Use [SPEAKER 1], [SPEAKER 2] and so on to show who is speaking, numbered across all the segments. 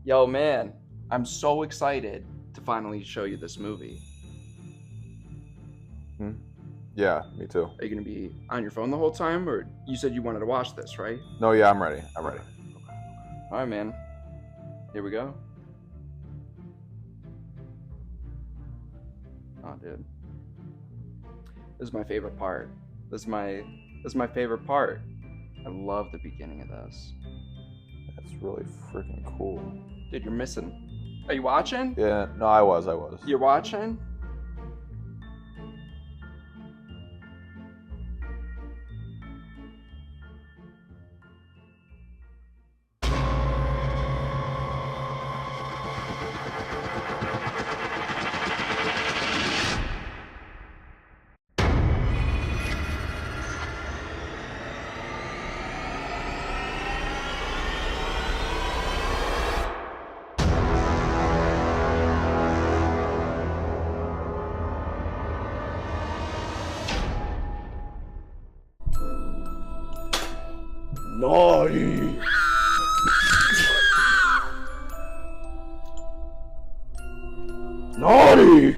[SPEAKER 1] Yo, man, I'm so excited to finally show you this movie.
[SPEAKER 2] Yeah, me too.
[SPEAKER 1] Are you going to be on your phone the whole time, or you said you wanted to watch this, right?
[SPEAKER 2] No, yeah, I'm ready. I'm ready.
[SPEAKER 1] All right, man. Here we go. Oh, dude. This is my favorite part. This is my favorite part. I love the beginning of this.
[SPEAKER 2] That's really freaking cool.
[SPEAKER 1] Dude, you're missing. Are you watching?
[SPEAKER 2] Yeah, no, I was.
[SPEAKER 1] You're watching? Naughty! Naughty!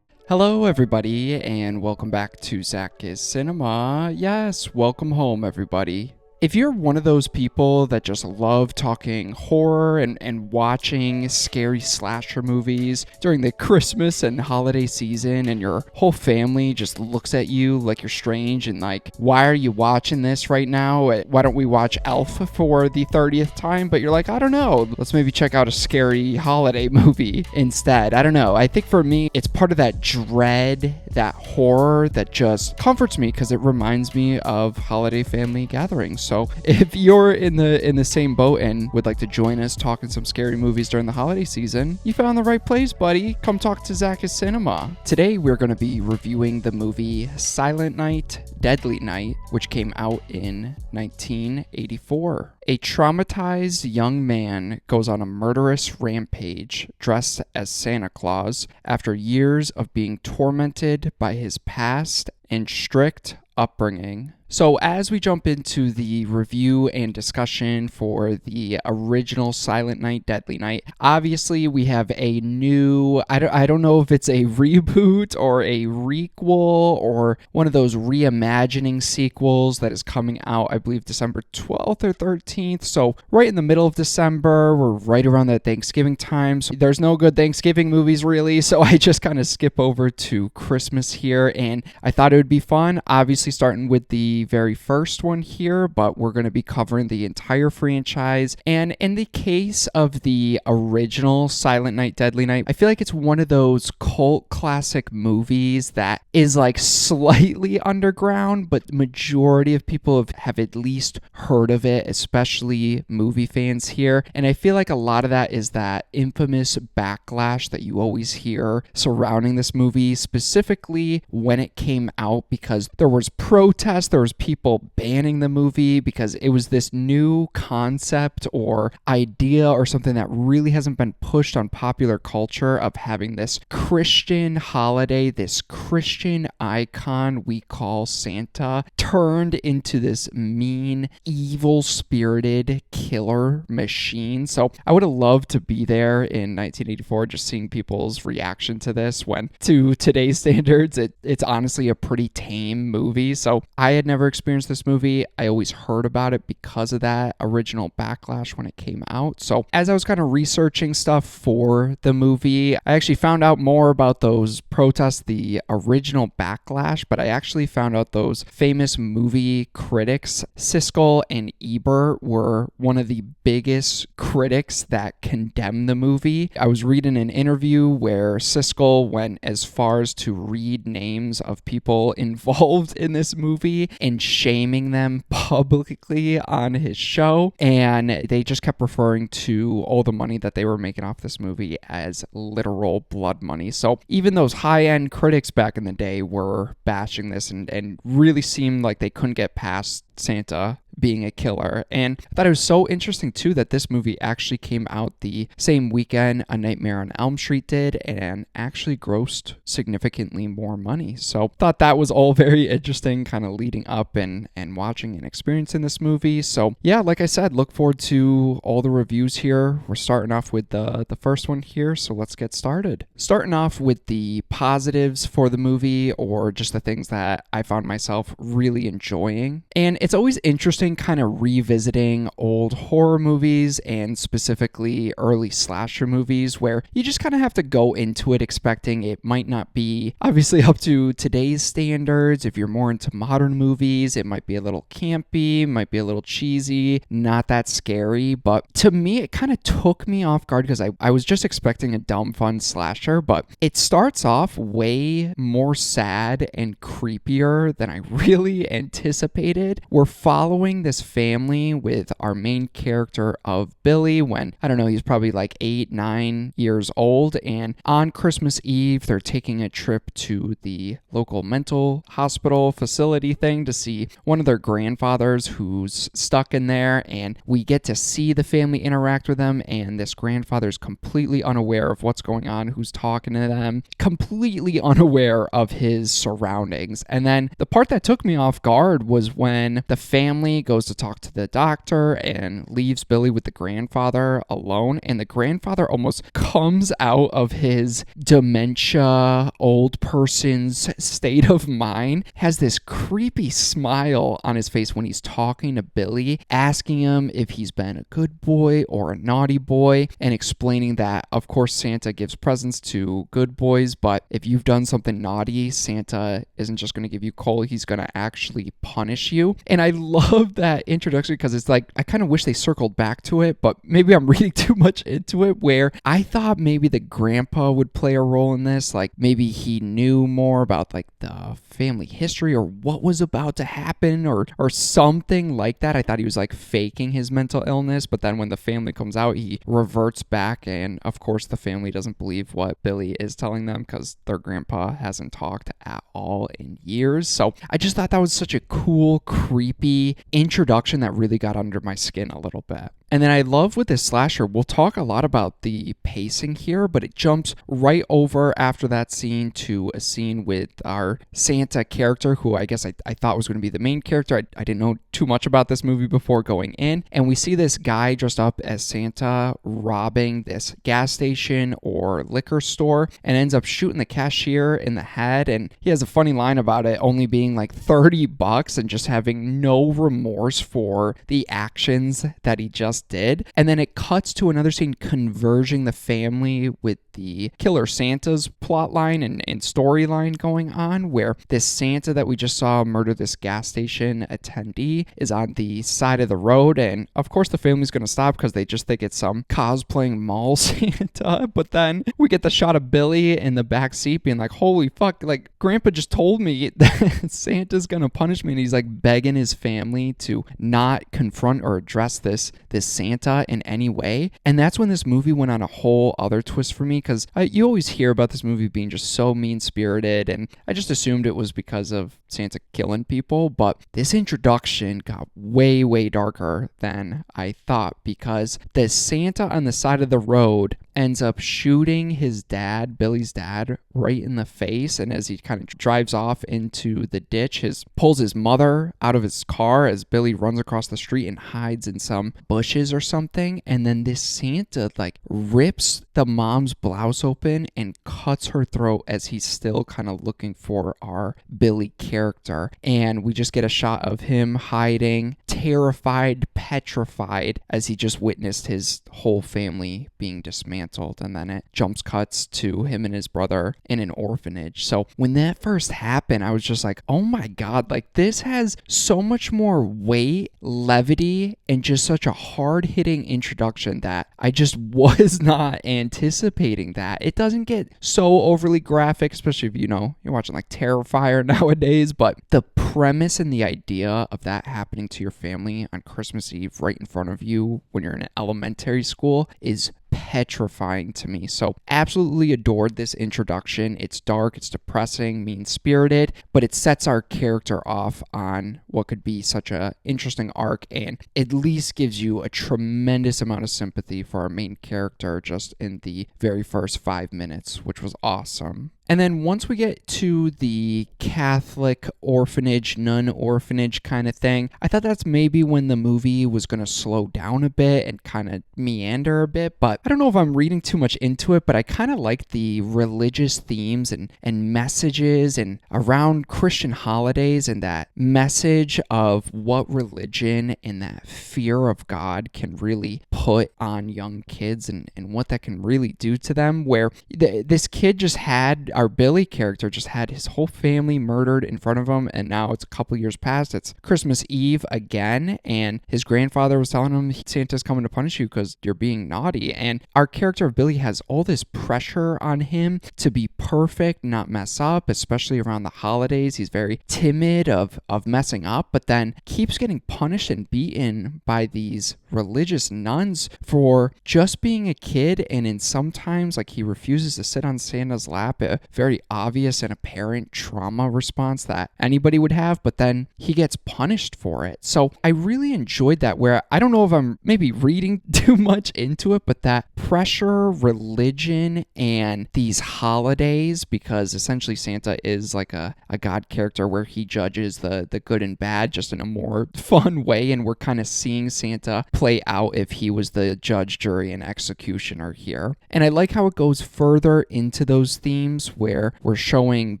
[SPEAKER 3] Hello, everybody, and welcome back to ZakIsCinema. Yes, welcome home, everybody. If you're one of those people that just love talking horror and watching scary slasher movies during the Christmas and holiday season, and your whole family just looks at you like you're strange and like, why are you watching this right now? Why don't we watch Elf for the 30th time? But you're like, I don't know, let's maybe check out a scary holiday movie instead. I don't know. I think for me, it's part of that dread, that horror that just comforts me because it reminds me of holiday family gatherings. So if you're in the same boat and would like to join us talking some scary movies during the holiday season, you found the right place, buddy. Come talk to ZakIsCinema. Today we're going to be reviewing the movie Silent Night, Deadly Night, which came out in 1984. A traumatized young man goes on a murderous rampage dressed as Santa Claus after years of being tormented by his past and strict upbringing. So as we jump into the review and discussion for the original Silent Night, Deadly Night, obviously we have a new, I don't know if it's a reboot or a requel or one of those reimagining sequels that is coming out, I believe, December 12th or 13th. So right in the middle of December, we're right around that Thanksgiving time. So there's no good Thanksgiving movies really. So I just kind of skip over to Christmas here, and I thought it would be fun, obviously starting with the very first one here, but we're going to be covering the entire franchise. And in the case of the original Silent Night, Deadly Night, I feel like it's one of those cult classic movies that is like slightly underground, but the majority of people have at least heard of it, especially movie fans here. And I feel like a lot of that is that infamous backlash that you always hear surrounding this movie, specifically when it came out, because there was protests, there was people banning the movie because it was this new concept or idea or something that really hasn't been pushed on popular culture of having this Christian holiday, this Christian icon we call Santa, turned into this mean, evil-spirited killer machine. So I would have loved to be there in 1984, just seeing people's reaction to this, when to today's standards, it's honestly a pretty tame movie. So I had never experienced this movie. I always heard about it because of that original backlash when it came out. So as I was kind of researching stuff for the movie, I actually found out more about those protests, the original backlash, but I actually found out those famous movie critics, Siskel and Ebert, were one of the biggest critics that condemned the movie. I was reading an interview where Siskel went as far as to read names of people involved in this movie, and shaming them publicly on his show. And they just kept referring to all the money that they were making off this movie as literal blood money. So even those high-end critics back in the day were bashing this and really seemed like they couldn't get past Santa being a killer. And I thought it was so interesting too that this movie actually came out the same weekend A Nightmare on Elm Street did and actually grossed significantly more money. So thought that was all very interesting, kind of leading up and watching and experiencing this movie. So yeah, like I said, look forward to all the reviews here. We're starting off with the first one here, so let's get started. Starting off with the positives for the movie, or just the things that I found myself really enjoying. And it's always interesting kind of revisiting old horror movies and specifically early slasher movies where you just kind of have to go into it expecting it might not be obviously up to today's standards. If you're more into modern movies, it might be a little campy, might be a little cheesy, not that scary. But to me, it kind of took me off guard because I was just expecting a dumb fun slasher, but it starts off way more sad and creepier than I really anticipated. We're following this family with our main character of Billy when, I don't know, he's probably like 8, 9 years old. And on Christmas Eve, they're taking a trip to the local mental hospital facility thing to see one of their grandfathers who's stuck in there. And we get to see the family interact with them. And this grandfather's completely unaware of what's going on, who's talking to them, completely unaware of his surroundings. And then the part that took me off guard was when the family goes to talk to the doctor and leaves Billy with the grandfather alone, and the grandfather almost comes out of his dementia old person's state of mind, has this creepy smile on his face when he's talking to Billy, asking him if he's been a good boy or a naughty boy, and explaining that of course Santa gives presents to good boys, but if you've done something naughty, Santa isn't just going to give you coal, he's going to actually punish you. And I love that introduction because it's like, I kind of wish they circled back to it, but maybe I'm reading too much into it, where I thought maybe the grandpa would play a role in this. Like maybe he knew more about like the family history or what was about to happen or something like that. I thought he was like faking his mental illness, but then when the family comes out, he reverts back. And of course the family doesn't believe what Billy is telling them because their grandpa hasn't talked at all in years. So I just thought that was such a cool, creepy introduction that really got under my skin a little bit. And then I love with this slasher, we'll talk a lot about the pacing here, but it jumps right over after that scene to a scene with our Santa character, who I guess I thought was going to be the main character. I didn't know too much about this movie before going in. And we see this guy dressed up as Santa robbing this gas station or liquor store and ends up shooting the cashier in the head. And he has a funny line about it only being like $30 and just having no remorse for the actions that he just did. And then it cuts to another scene converging the family with the killer Santa's plotline and storyline going on, where this Santa that we just saw murder this gas station attendee is on the side of the road. And of course the family's going to stop because they just think it's some cosplaying mall Santa. But then we get the shot of Billy in the back seat being like, holy fuck, like grandpa just told me that Santa's going to punish me. And he's like begging his family to not confront or address this Santa in any way. And that's when this movie went on a whole other twist for me, because you always hear about this movie being just so mean-spirited, and I just assumed it was because of Santa killing people. But this introduction got way, way darker than I thought, because the Santa on the side of the road ends up shooting his dad, Billy's dad, right in the face. And as he kind of drives off into the ditch, pulls his mother out of his car as Billy runs across the street and hides in some bushes or something. And then this Santa like rips the mom's blouse open and cuts her throat as he's still kind of looking for our Billy character. And we just get a shot of him hiding, terrified, petrified, as he just witnessed his whole family being dismantled. And then it jumps cuts to him and his brother in an orphanage. So when that first happened, I was just like, oh my God, like this has so much more weight, levity, and just such a hard-hitting introduction that I just was not anticipating avoiding that. It doesn't get so overly graphic, especially if, you're watching like Terrifier nowadays, but the premise and the idea of that happening to your family on Christmas Eve right in front of you when you're in elementary school is petrifying to me. So absolutely adored this introduction. It's dark, it's depressing, mean-spirited, but it sets our character off on what could be such a interesting arc and at least gives you a tremendous amount of sympathy for our main character just in the very first 5 minutes, which was awesome. And then once we get to the Catholic orphanage, nun orphanage kind of thing, I thought that's maybe when the movie was going to slow down a bit and kind of meander a bit. But I don't know if I'm reading too much into it, but I kind of like the religious themes and messages and around Christian holidays and that message of what religion and that fear of God can really put on young kids and what that can really do to them. Where this kid just had, our Billy character just had his whole family murdered in front of him, and now it's a couple years past. It's Christmas Eve again, and his grandfather was telling him Santa's coming to punish you because you're being naughty. And our character of Billy has all this pressure on him to be perfect, not mess up, especially around the holidays. He's very timid of messing up, but then keeps getting punished and beaten by these religious nuns for just being a kid. And in sometimes, like, he refuses to sit on Santa's lap, a very obvious and apparent trauma response that anybody would have, but then he gets punished for it. So I really enjoyed that, where I don't know if I'm maybe reading too much into it, but that pressure, religion, and these holidays, because essentially Santa is like a God character where he judges the good and bad just in a more fun way, and we're kind of seeing Santa play out if he was the judge, jury, and executioner here. And I like how it goes further into those themes where we're showing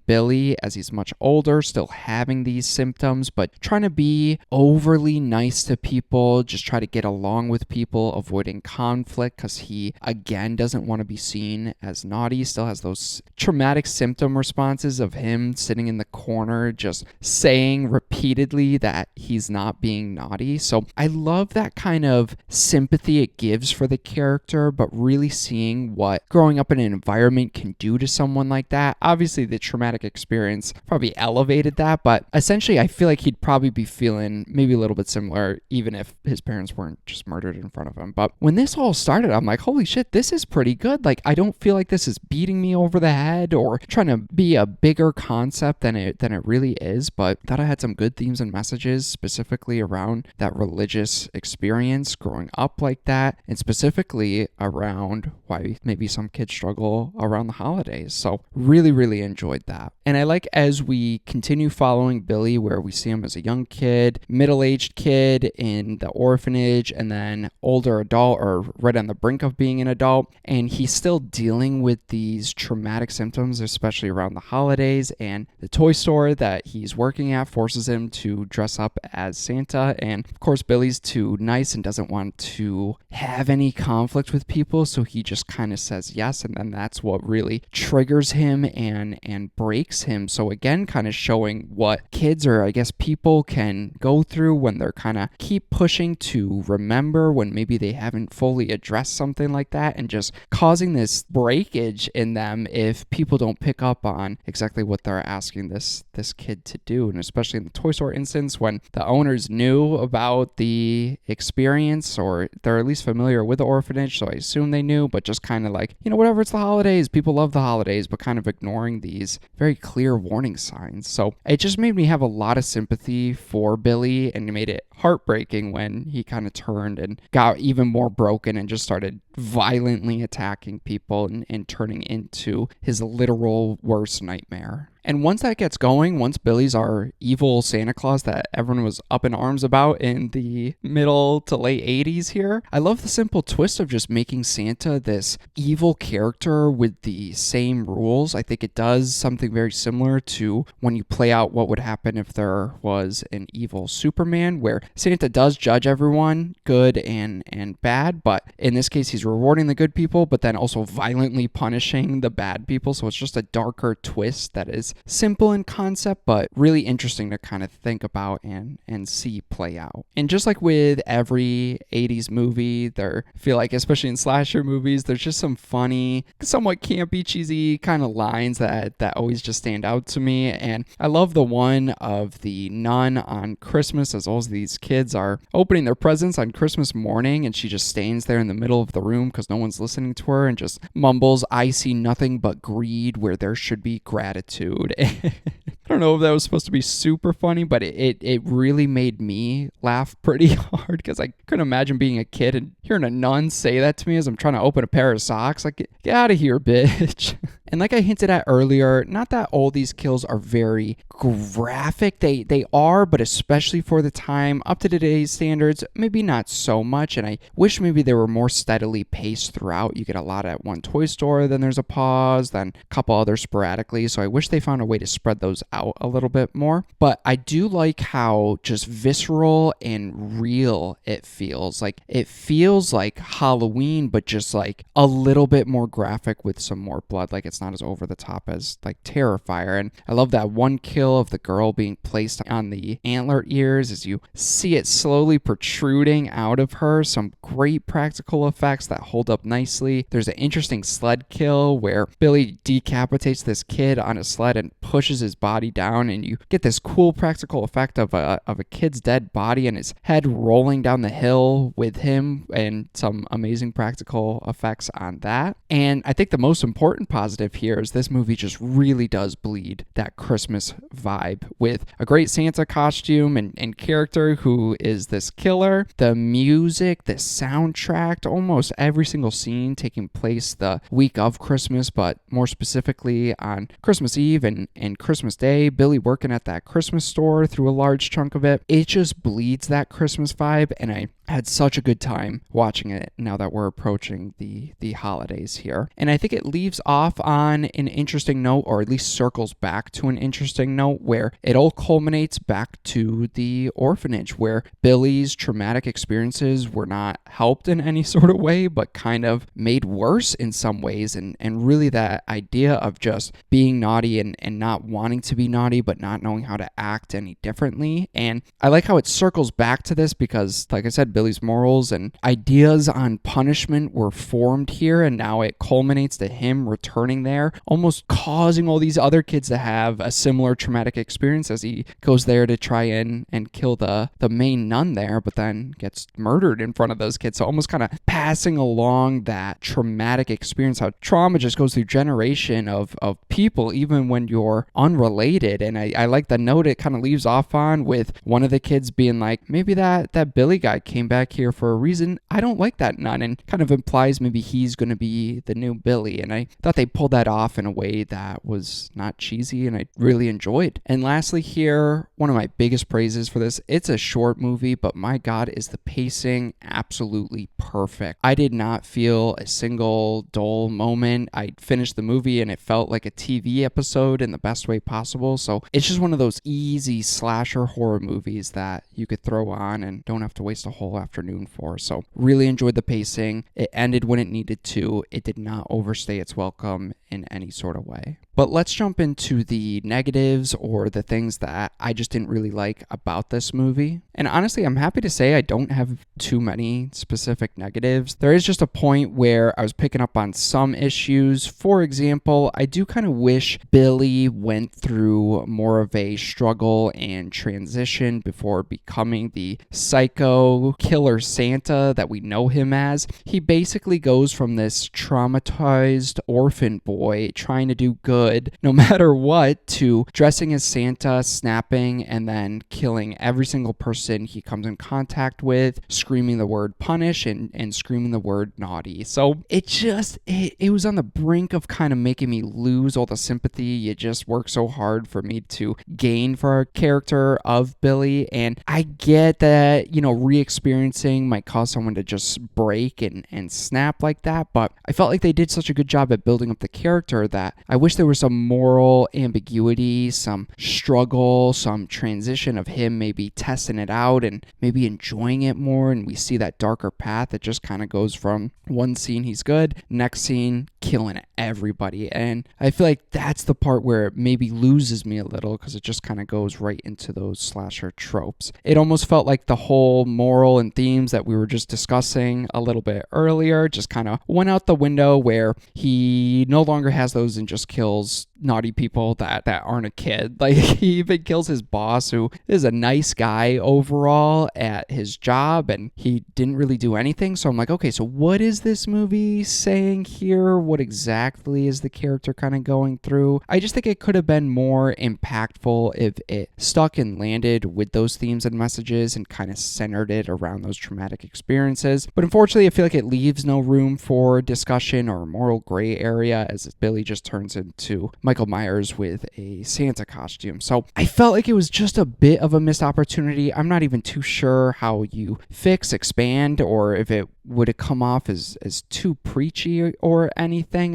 [SPEAKER 3] Billy as he's much older, still having these symptoms, but trying to be overly nice to people, just try to get along with people, avoiding conflict because he, again, doesn't want to be seen as naughty, still has those traumatic symptom responses of him sitting in the corner, just saying repeatedly that he's not being naughty. So I love that kind of sympathy it gives for the character, but really seeing what growing up in an environment can do to someone like that. Obviously, the traumatic experience probably elevated that, but essentially, I feel like he'd probably be feeling maybe a little bit similar, even if his parents weren't just murdered in front of him. But when this all started, I'm like, holy shit, this is pretty good. Like, I don't feel like this is beating me over the head or trying to be a bigger concept than it really is, but thought I had some good themes and messages specifically around that religious experience growing up like that, and specifically around why maybe some kids struggle around the holidays. So really, really enjoyed that. And I like as we continue following Billy, where we see him as a young kid, middle-aged kid in the orphanage, and then older adult or right on the brink of being an adult, and he's still dealing with these traumatic symptoms, especially around the holidays, and the toy store that he's working at forces him to dress up as Santa, and of course Billy's too nice and doesn't want to have any conflict with people, so he just kind of says yes, and then that's what really triggers him and breaks him. So again, kind of showing what kids, or I guess people, can go through when they're kind of keep pushing to remember when maybe they haven't fully addressed something like that, and just causing this breakage in them if people don't pick up on exactly what they're asking this kid to do. And especially in the toy store instance, when the owners knew about the experience, or they're at least familiar with the orphanage, so I assume they knew, but just kind of like, whatever, it's the holidays, people love the holidays, but kind of ignoring these very clear warning signs. So it just made me have a lot of sympathy for Billy, and it made it heartbreaking when he kind of turned and got even more broken and just started violently attacking people and turning into his literal worst nightmare. And once that gets going, once Billy's our evil Santa Claus that everyone was up in arms about in the middle to late 80s here, I love the simple twist of just making Santa this evil character with the same rules. I think it does something very similar to when you play out what would happen if there was an evil Superman, where Santa does judge everyone, good and bad, but in this case, he's rewarding the good people, but then also violently punishing the bad people. So it's just a darker twist that is It's simple in concept, but really interesting to kind of think about and see play out. And just like with every 80s movie, I feel like, especially in slasher movies, there's just some funny, somewhat campy, cheesy kind of lines that always just stand out to me. And I love the one of the nun on Christmas, as well as these kids are opening their presents on Christmas morning, and she just stands there in the middle of the room because no one's listening to her and just mumbles, "I see nothing but greed where there should be gratitude." I don't know if that was supposed to be super funny, but it really made me laugh pretty hard because I couldn't imagine being a kid and hearing a nun say that to me as I'm trying to open a pair of socks. Like, get out of here, bitch. And like I hinted at earlier, not that all these kills are very graphic. They are, but especially for the time, up to today's standards, maybe not so much. And I wish maybe they were more steadily paced throughout. You get a lot at one toy store, then there's a pause, then a couple others sporadically. So I wish they found a way to spread those out a little bit more. But I do like how just visceral and real it feels. Like, it feels like Halloween, but just like a little bit more graphic with some more blood. Like, it's not as over the top as like Terrifier. And I love that one kill of the girl being placed on the antler ears as you see it slowly protruding out of her. Some great practical effects that hold up nicely. There's an interesting sled kill where Billy decapitates this kid on a sled and pushes his body down, and you get this cool practical effect of a kid's dead body and his head rolling down the hill with him, and some amazing practical effects on that. And I think the most important positive here is this movie just really does bleed that Christmas vibe with a great Santa costume and character who is this killer. The music, the soundtrack, almost every single scene taking place the week of Christmas, but more specifically on Christmas Eve and Christmas Day, Billy working at that Christmas store through a large chunk of it. It just bleeds that Christmas vibe, and I had such a good time watching it now that we're approaching the holidays here. And I think it leaves off on an interesting note, or at least circles back to an interesting note, where it all culminates back to the orphanage, where Billy's traumatic experiences were not helped in any sort of way, but kind of made worse in some ways. And really that idea of just being naughty and not wanting to be naughty, but not knowing how to act any differently. And I like how it circles back to this because, like I said, Billy's morals and ideas on punishment were formed here, and now it culminates to him returning there, almost causing all these other kids to have a similar traumatic experience as he goes there to try and kill the main nun there, but then gets murdered in front of those kids. So almost kind of passing along that traumatic experience, how trauma just goes through generation of people, even when you're unrelated. And I like the note it kind of leaves off on with one of the kids being like, maybe that Billy guy came back here for a reason. I don't like that nun, and kind of implies maybe he's going to be the new Billy. And I thought they pulled that off in a way that was not cheesy, and I really enjoyed. And lastly here, one of my biggest praises for this, it's a short movie, but my God, is the pacing absolutely perfect. I did not feel a single dull moment. I finished the movie and it felt like a TV episode in the best way possible. So it's just one of those easy slasher horror movies that you could throw on and don't have to waste a whole afternoon for. So really enjoyed the pacing. It ended when it needed to. It did not overstay its welcome in any sort of way. But let's jump into the negatives, or the things that I just didn't really like about this movie. And honestly, I'm happy to say I don't have too many specific negatives. There is just a point where I was picking up on some issues. For example, I do kind of wish Billy went through more of a struggle and transition before becoming the psycho killer Santa that we know him as. He basically goes from this traumatized orphan boy trying to do good no matter what, to dressing as Santa, snapping, and then killing every single person he comes in contact with, screaming the word punish and screaming the word naughty. So it was on the brink of kind of making me lose all the sympathy you just worked so hard for me to gain for our character of Billy. And I get that, re-experiencing might cause someone to just break and snap like that, but I felt like they did such a good job at building up the character that I wish there was some moral ambiguity, some struggle, some transition of him maybe testing it out and maybe enjoying it more, and we see that darker path that just kind of goes from one scene he's good, next scene killing everybody. And I feel like that's the part where it maybe loses me a little, because it just kind of goes right into those slasher tropes. It almost felt like the whole moral and themes that we were just discussing a little bit earlier just kind of went out the window, where he no longer has those and just kills naughty people that aren't a kid. Like, he even kills his boss, who is a nice guy overall at his job, and he didn't really do anything. So I'm like, okay, so what is this movie saying here? What exactly is the character kind of going through? I just think it could have been more impactful if it stuck and landed with those themes and messages and kind of centered it around those traumatic experiences. But unfortunately, I feel like it leaves no room for discussion or moral gray area, as Billy just turns into Michael Myers with a Santa costume. So I felt like it was just a bit of a missed opportunity. I'm not even too sure how you expand, or if it would have come off as too preachy or anything.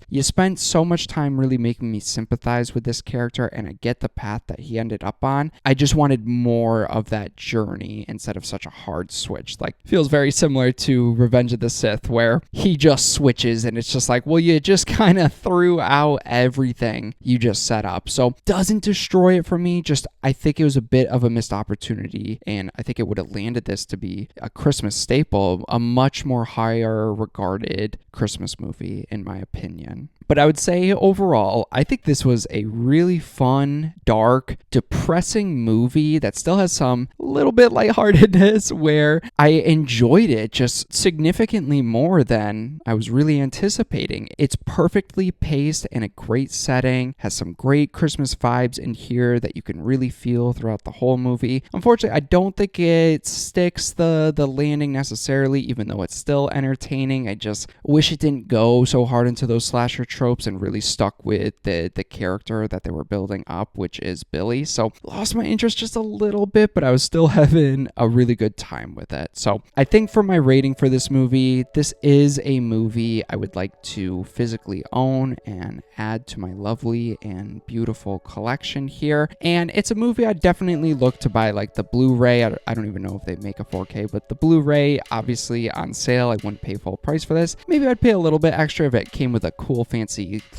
[SPEAKER 3] You spent so much time really making me sympathize with this character, and I get the path that he ended up on. I just wanted more of that journey instead of such a hard switch. Like, feels very similar to Revenge of the Sith, where he just switches and it's just like, well, you just kind of threw out everything you just set up. So doesn't destroy it for me, just I think it was a bit of a missed opportunity, and I think it would have landed this to be a Christmas staple, a much more higher regarded Christmas movie in my opinion. But I would say overall, I think this was a really fun, dark, depressing movie that still has some little bit lightheartedness, where I enjoyed it just significantly more than I was really anticipating. It's perfectly paced in a great setting, has some great Christmas vibes in here that you can really feel throughout the whole movie. Unfortunately, I don't think it sticks the landing necessarily, even though it's still entertaining. I just wish it didn't go so hard into those slasher tropes and really stuck with the character that they were building up, which is Billy. So lost my interest just a little bit, but I was still having a really good time with it. So I think for my rating for this movie, this is a movie I would like to physically own and add to my lovely and beautiful collection here. And it's a movie I'd definitely look to buy, like the Blu-ray. I don't even know if they make a 4K, but the Blu-ray obviously on sale. I wouldn't pay full price for this. Maybe I'd pay a little bit extra if it came with a cool fancy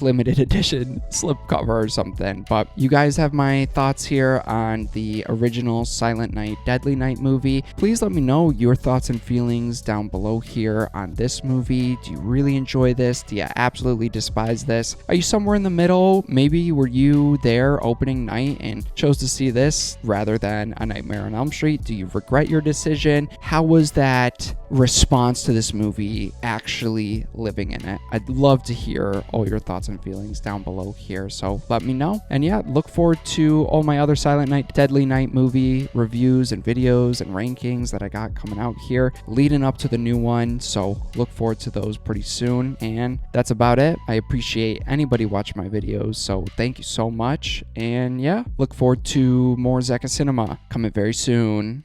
[SPEAKER 3] limited edition slipcover or something. But you guys have my thoughts here on the original Silent Night, Deadly Night movie. Please let me know your thoughts and feelings down below here on this movie. Do you really enjoy this? Do you absolutely despise this? Are you somewhere in the middle? Maybe were you there opening night and chose to see this rather than A Nightmare on Elm Street? Do you regret your decision? How was that response to this movie actually living in it? I'd love to hear all your thoughts and feelings down below here, so let me know. And yeah, look forward to all my other Silent Night, Deadly Night movie reviews and videos and rankings that I got coming out here leading up to the new one, so look forward to those pretty soon. And that's about it. I appreciate anybody watching my videos, so thank you so much. And yeah, look forward to more ZakIsCinema coming very soon.